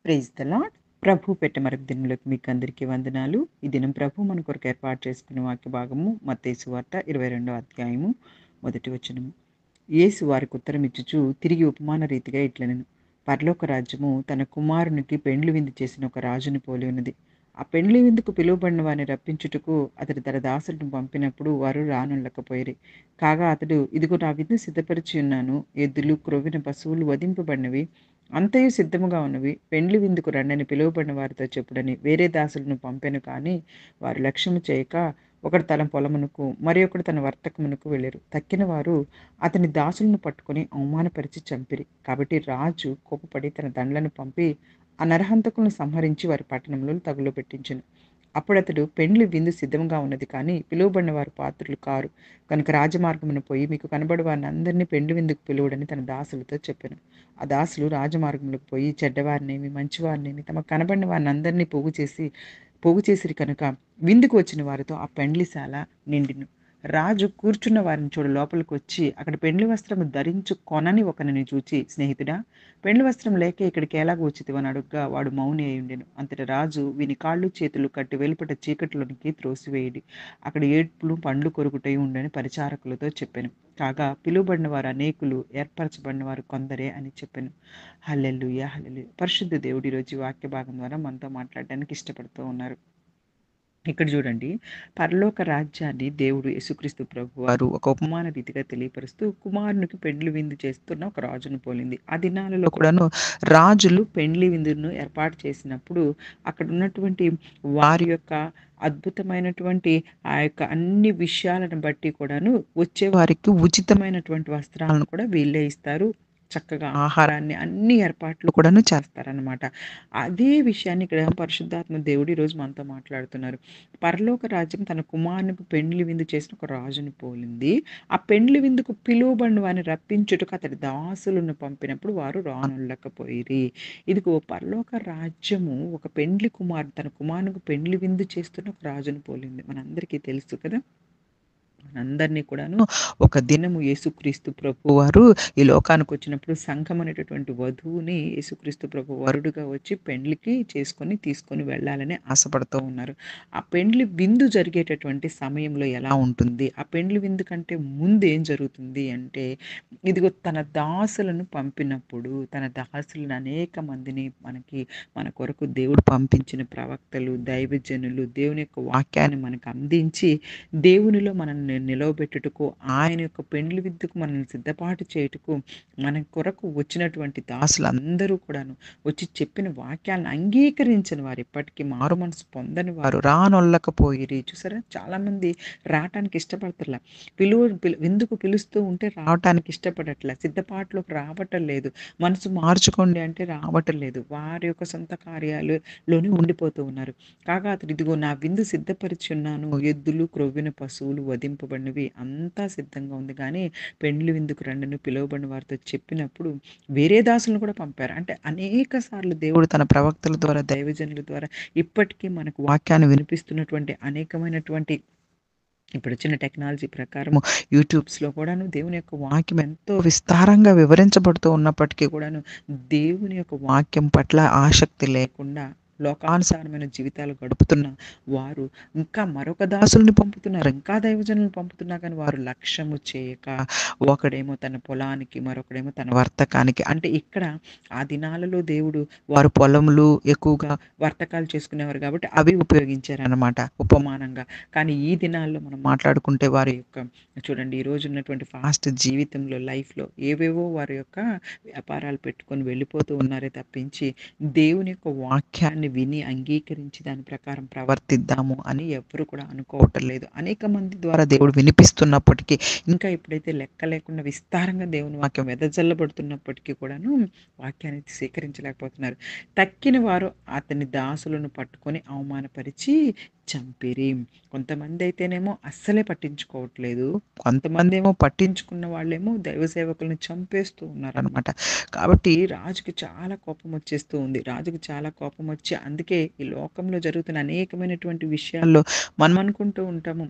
Praise the lord. ప్రభు పెట్టె మరొక దినములకు మీకు అందరికీ వందనాలు. ఈ దినం ప్రభు మన కొరకు ఏర్పాటు చేసుకున్న వాక్య భాగము మత్తయి సువార్త 22వ అధ్యాయము 1వ వచనము. యేసు వారికి ఉత్తరం ఇచ్చుచు తిరిగి ఉపమాన రీతిగా ఇట్లనెను. పరలోక రాజ్యము తన కుమారునికి పెండ్లి విందు చేసిన ఒక రాజుని పోలి ఉన్నది. ఆ పెండ్లి విందుకు పిలువబడిన వారిని రప్పించుటకు అతడు తన దాసులను పంపినప్పుడు వారు రానుండకపోయిరి. కాగా అతడు, ఇదిగో నా విందు సిద్ధపరిచి ఉన్నాను, ఎద్దులు క్రొవ్విన పశువులు వధింపబడినవి, అంతయు సిద్ధముగా ఉన్నవి, పెండ్లి విందుకు రండని పిలువబడిన వారితో చెప్పుడని వేరే దాసులను పంపెను. కానీ వారు లక్ష్యము చేయక ఒకడు తన పొలమునకు మరి ఒకడు తన వర్తకమునకు వెళ్ళారు. తక్కిన వారు అతని దాసులను పట్టుకొని అవమానపరిచి చంపిరి. కాబట్టి రాజు కోపపడి తన దండ్లను పంపి ఆ నరహంతకులను సంహరించి వారి పట్టణంలో తగులో పెట్టించెను. అప్పుడు అతడు, పెండ్లి విందు సిద్ధంగా ఉన్నది, కానీ పిలువబడిన వారు పాత్రులు కారు కనుక రాజమార్గమున పోయి మీకు కనబడి వారిని అందరినీ పెండ్లి విందుకు పిలువడని తన దాసులతో చెప్పాను. ఆ దాసులు రాజమార్గములకు పోయి చెడ్డవారినేమి మంచివారినేమి తమకు కనబడిన వారిని అందరినీ పోగు చేసిరి కనుక విందుకు వచ్చిన వారితో ఆ పెండ్లిశాల నిండిను. రాజు కూర్చున్న వారిని చూడ లోపలికి వచ్చి అక్కడ పెండ్లి వస్త్రము ధరించుకొనని ఒకరిని చూచి, స్నేహితుడా, పెండ్లి వస్త్రం లేక ఇక్కడికి ఎలాగ వచ్చితివని అడుగ్గా వాడు మౌని అయి ఉండెను. అంతటి రాజు వీని కాళ్ళు చేతులు కట్టి వెలుపట చీకటిలోనికి త్రోసివేయుడి, అక్కడ ఏడ్పులు పండ్లు కొరుకుటై ఉండని పరిచారకులతో చెప్పాను. కాగా పిలువబడిన వారు అనేకులు, ఏర్పరచబడిన వారు కొందరే అని చెప్పాను. హల్లెలూయా, హల్లెలూయా. పరిశుద్ధ దేవుడు ఈరోజు ఈ వాక్య భాగం ద్వారా మనతో మాట్లాడడానికి ఇష్టపడుతూ ఉన్నారు. ఇక్కడ చూడండి, పరలోక రాజ్యాన్ని దేవుడు యేసుక్రీస్తు ప్రభు వారు ఒక ఉపమాన రీతిగా తెలియపరుస్తూ కుమారునికి పెండ్లి విందు చేస్తున్న ఒక రాజును పోలింది. ఆ దినాలలో కూడాను రాజులు పెండ్లి విందును ఏర్పాటు చేసినప్పుడు అక్కడ ఉన్నటువంటి వారి యొక్క అద్భుతమైనటువంటి ఆ యొక్క అన్ని విషయాలను బట్టి కూడాను వచ్చే వారికి ఉచితమైనటువంటి వస్త్రాలను కూడా వీళ్ళే ఇస్తారు. చక్కగా ఆహారాన్ని అన్ని ఏర్పాట్లు కూడాను చేస్తారనమాట. అదే విషయాన్ని ఇక్కడ పరిశుద్ధాత్మ దేవుడు ఈరోజు మనతో మాట్లాడుతున్నారు. పరలోక రాజ్యం తన కుమారునికి పెండ్లి విందు చేసిన ఒక రాజును పోలింది. ఆ పెండ్లి విందుకు పిలువబడిన వారిని రప్పించుటకు అతడి దాసులను పంపినప్పుడు వారు రానుండకపోయిరి. ఇదిగో పరలోక రాజ్యము ఒక పెండ్లి కుమారుడు తన కుమారునికి పెండ్లి విందు చేస్తున్న ఒక రాజును పోలింది. మనందరికీ తెలుసు కదా. మనందరినీ కూడాను ఒక దినము యేసుక్రీస్తు ప్రభు వారు ఈ లోకానికి వచ్చినప్పుడు సంఘం అనేటటువంటి వధువుని యేసుక్రీస్తు ప్రభు వరుడుగా వచ్చి పెండ్లికి తీసుకొని వెళ్ళాలని ఆశపడుతూ ఉన్నారు. ఆ పెండ్లి విందు జరిగేటటువంటి సమయంలో ఎలా ఉంటుంది, ఆ పెండ్లి విందు కంటే ముందు ఏం జరుగుతుంది అంటే, ఇదిగో తన దాసులను పంపినప్పుడు తన దాసులను అనేక మందిని మన కొరకు దేవుడు పంపించిన ప్రవక్తలు, దైవజనులు దేవుని యొక్క వాక్యాన్ని మనకు అందించి దేవునిలో మనల్ని నిలవబెట్టుటకు, ఆయన యొక్క పెండ్లి విందుకు మనల్ని సిద్ధపాటు చేయుటకు మన కొరకు వచ్చినటువంటి దాసులందరూ కూడాను వచ్చి చెప్పిన వాక్యాలను అంగీకరించిన వారు, ఇప్పటికీ మారు మనసు పొందని వారు రానొల్లకపోయిరి. చూసారా, చాలామంది రావటానికి ఇష్టపడతలే. విందుకు పిలుస్తూ ఉంటే రావటానికి ఇష్టపడట్లే, సిద్ధపాటులోకి రావటం లేదు, మనసు మార్చుకోండి అంటే రావటం లేదు, వారి యొక్క సొంత కార్యాలలోనే ఉండిపోతూ ఉన్నారు. కాగా అతడు, ఇదిగో నా విందు సిద్ధపరిచి ఉన్నాను, ఎద్దులు క్రొవ్విన పశువులు వధింపబడినవి అంతా సిద్ధంగా ఉంది, కానీ పెండ్లి విందుకు రండని పిలువబడిన వారితో చెప్పినప్పుడు వేరే దాసులను కూడా పంపారు. అంటే అనేక సార్లు దేవుడు తన ప్రవక్తల ద్వారా, దైవజనుల ద్వారా ఇప్పటికీ మనకు వాక్యాన్ని వినిపిస్తున్నటువంటి అనేకమైనటువంటి ఇప్పుడు వచ్చిన టెక్నాలజీ ప్రకారము యూట్యూబ్స్లో కూడాను దేవుని యొక్క వాక్యం ఎంతో విస్తారంగా వివరించబడుతూ ఉన్నప్పటికీ కూడాను దేవుని యొక్క వాక్యం పట్ల ఆసక్తి లేకుండా లోకానుసారమైన జీవితాలు గడుపుతున్న వారు ఇంకా మరొక దాసుల్ని పంపుతున్నారు, ఇంకా దైవజనులను పంపుతున్నా కానీ వారు లక్ష్యము చేయక, ఒకడేమో తన పొలానికి, మరొకడేమో తన వర్తకానికి. అంటే ఇక్కడ ఆ దినాలలో దేవుడు వారు పొలములు ఎక్కువగా వర్తకాలు చేసుకునేవారు కాబట్టి అవి ఉపయోగించారనమాట ఉపమానంగా. కానీ ఈ దినాల్లో మనం మాట్లాడుకుంటే వారి యొక్క చూడండి, ఈరోజు ఉన్నటువంటి ఫాస్ట్ జీవితంలో, లైఫ్లో ఏవేవో వారి యొక్క వ్యాపారాలు పెట్టుకొని వెళ్ళిపోతూ ఉన్నారే తప్పించి దేవుని యొక్క వాక్యాన్ని విని అంగీకరించి దాని ప్రకారం ప్రవర్తిద్దాము అని ఎవరు కూడా అనుకోవటం లేదు. అనేక మంది ద్వారా దేవుడు వినిపిస్తున్నప్పటికీ, ఇంకా ఇప్పుడైతే లెక్క లేకుండా విస్తారంగా దేవుని వాక్యం వెదజల్లబడుతున్నప్పటికీ కూడాను వాక్యాన్ని స్వీకరించలేకపోతున్నారు. తక్కిన వారు అతని దాసులను పట్టుకొని అవమానపరిచి చంపిరి. కొంతమంది అయితేనేమో అస్సలే పట్టించుకోవట్లేదు, కొంతమంది ఏమో పట్టించుకున్న వాళ్ళేమో దైవ సేవకులను చంపేస్తూ ఉన్నారనమాట. కాబట్టి రాజుకి చాలా కోపం వచ్చేస్తూ ఉంది. రాజుకి చాలా కోపం వచ్చి, అందుకే ఈ లోకంలో జరుగుతున్న అనేకమైనటువంటి విషయాల్లో మనం అనుకుంటూ ఉంటాము,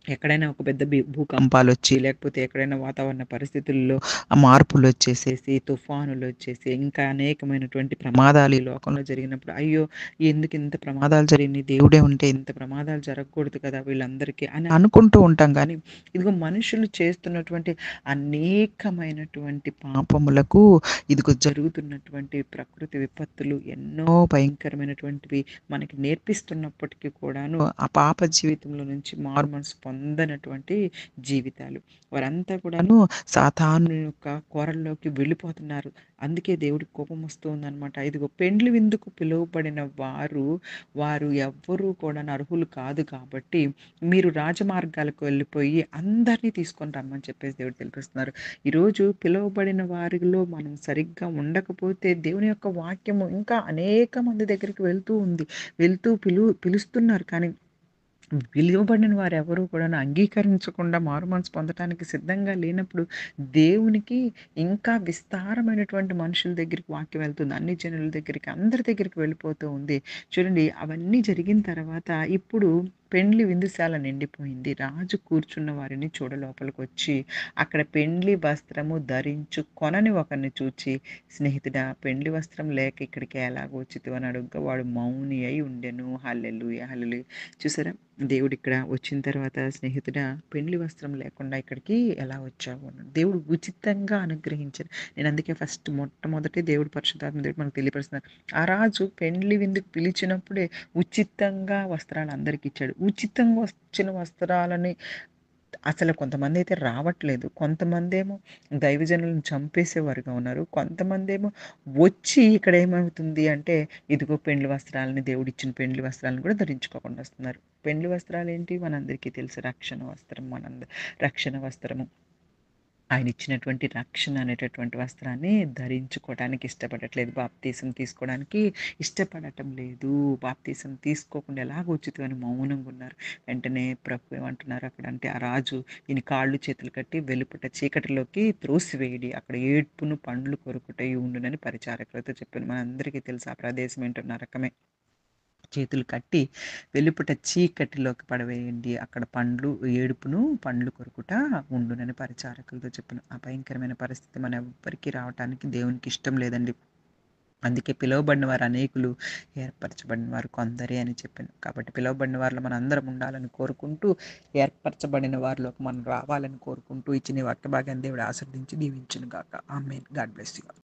ఎక్కడైనా ఒక పెద్ద భూకంపాలొచ్చి, లేకపోతే ఎక్కడైనా వాతావరణ పరిస్థితుల్లో మార్పులొచ్చేసేసి, తుఫానులొచ్చేసి, ఇంకా అనేకమైనటువంటి ప్రమాదాలు ఈ లోకంలో జరిగినప్పుడు, అయ్యో! ఎందుకింత ప్రమాదాలు జరిగినియి? దేవుడే ఉంటే ఇంత ప్రమాదాలు జరగకూడదు కదా! వీళ్ళందరికీ అని అనుకుంటూ ఉంటాం గానీ, ఇదిగో మనుషులు చేస్తున్నటువంటి అనేకమైనటువంటి పాపములకు ఇదిగో జరుగుతున్నటువంటి ప్రకృతి విపత్తులు ఎన్నో భయంకరమైనటువంటివి మనకి నేర్పిస్తున్నప్పటికీ కూడాను ఆ పాప జీవితంలో నుంచి మారుమనసు పొందనటువంటి జీవితాలు. వారంతా కూడాను సాతాను యొక్క కోరల్లోకి వెళ్ళిపోతున్నారు. అందుకే దేవుడికి కోపం వస్తూ ఉందనమాట. ఇదిగో పెండ్లి విందుకు పిలువబడిన వారు ఎవ్వరూ కూడాను అర్హులు కాదు కాబట్టి, మీరు రాజమార్గాలకు వెళ్ళిపోయి అందరిని తీసుకొని రమ్మని చెప్పేసి దేవుడు తెలిపిస్తున్నారు. ఈరోజు పిలువబడిన వారిలో మనం సరిగ్గా ఉండకపోతే దేవుని యొక్క వాక్యము ఇంకా అనేక మంది దగ్గరికి వెళ్తూ ఉంది. వెళ్తూ పిలుస్తున్నారు. కానీ పిలువబడిన వారెవరూ కూడాను అంగీకరించకుండా మారుమనసు పొందటానికి సిద్ధంగా లేనప్పుడు, దేవునికి ఇంకా విస్తారమైనటువంటి మనుషుల దగ్గరికి వాక్యం వెళ్తుంది. అన్ని జనుల దగ్గరికి, అందరి దగ్గరికి వెళ్ళిపోతూ ఉంది. చూడండి అవన్నీ జరిగిన తర్వాత ఇప్పుడు పెండ్లి విందుశాల నిండిపోయింది. రాజు కూర్చున్న వారిని చూడ లోపలికొచ్చి, అక్కడ పెండ్లి వస్త్రము ధరించుకొనని ఒకరిని చూచి, స్నేహితుడా పెండ్లి వస్త్రం లేక ఇక్కడికి ఎలాగ వచ్చితివి అని అడుగగా వాడు మౌని అయి ఉండెను. హల్లెలూయా! హల్లెలూయా! చూసారా? దేవుడిక్కడ వచ్చిన తర్వాత స్నేహితుడా పెండ్లి వస్త్రం లేకుండా ఇక్కడికి ఎలా వచ్చావు అన్నాడు. దేవుడు ఉచితంగా అనుగ్రహించారు. నేను అందుకే మొట్టమొదటి దేవుడు పరిశుద్ధాత్మ దేవుడు మనకు తెలియపరుస్తున్నారు. ఆ రాజు పెండ్లి విందుకు పిలిచినప్పుడే ఉచితంగా వస్త్రాలు అందరికి ఇచ్చాడు. ఉచితంగా వచ్చిన వస్త్రాలని అసలు కొంతమందైతే రావట్లేదు. కొంతమందేమో దైవజనులను చంపేసేవారుగా ఉన్నారు. కొంతమందేమో వచ్చి ఇక్కడేమవుతుంది అంటే, ఇదిగో పెండ్లి వస్త్రాలని దేవుడిచ్చిన పెండ్లి వస్త్రాలను కూడా ధరించుకోకుండా వస్తున్నారు. పెండ్లి వస్త్రాలేంటి? మనందరికీ తెలుసు రక్షణ వస్త్రం. రక్షణ వస్త్రము. ఆయనిచ్చినటువంటి రక్షణ అనేటటువంటి వస్త్రాన్ని ధరించుకోవడానికి ఇష్టపడట్లేదు. బాప్తీసం తీసుకోవడానికి ఇష్టపడటం లేదు. బాప్తీసం తీసుకోకుండా ఎలాగ ఉచితమని మౌనంగున్నారు. వెంటనే ప్రభు ఏమంటున్నారు అక్కడ అంటే ఆ రాజు ఈయన కాళ్ళు చేతులు కట్టి వెలుపట చీకటిలోకి త్రోసివేయుడి. అక్కడ ఏడ్పును పండ్లు కొరుకుటయి ఉండునని పరిచారకులతో చెప్పాను. మనందరికీ తెలుసు ఆ ప్రదేశం ఏంటో నరకమే. చేతులు కట్టి వెలుపట చీకటిలోకి పడవేయండి. అక్కడ ఏడుపును పండ్లు కొరుకుట ఉండునని పరిచారకులతో చెప్పెను. ఆ భయంకరమైన పరిస్థితి మన ఎవ్వరికీ రావటానికి దేవునికి ఇష్టం లేదండి. అందుకే పిలువబడిన వారు అనేకులు, ఏర్పరచబడిన వారు కొందరే అని చెప్పాను. కాబట్టి పిలువబడిన వారిలో మనందరం ఉండాలని కోరుకుంటూ, ఏర్పరచబడిన వారిలోకి మనం రావాలని కోరుకుంటూ, ఇచ్చిన ఈ వాక్య భాగాన్ని దేవుడు ఆశీర్వదించి దీవించును గాక. ఆమేన్. God bless you.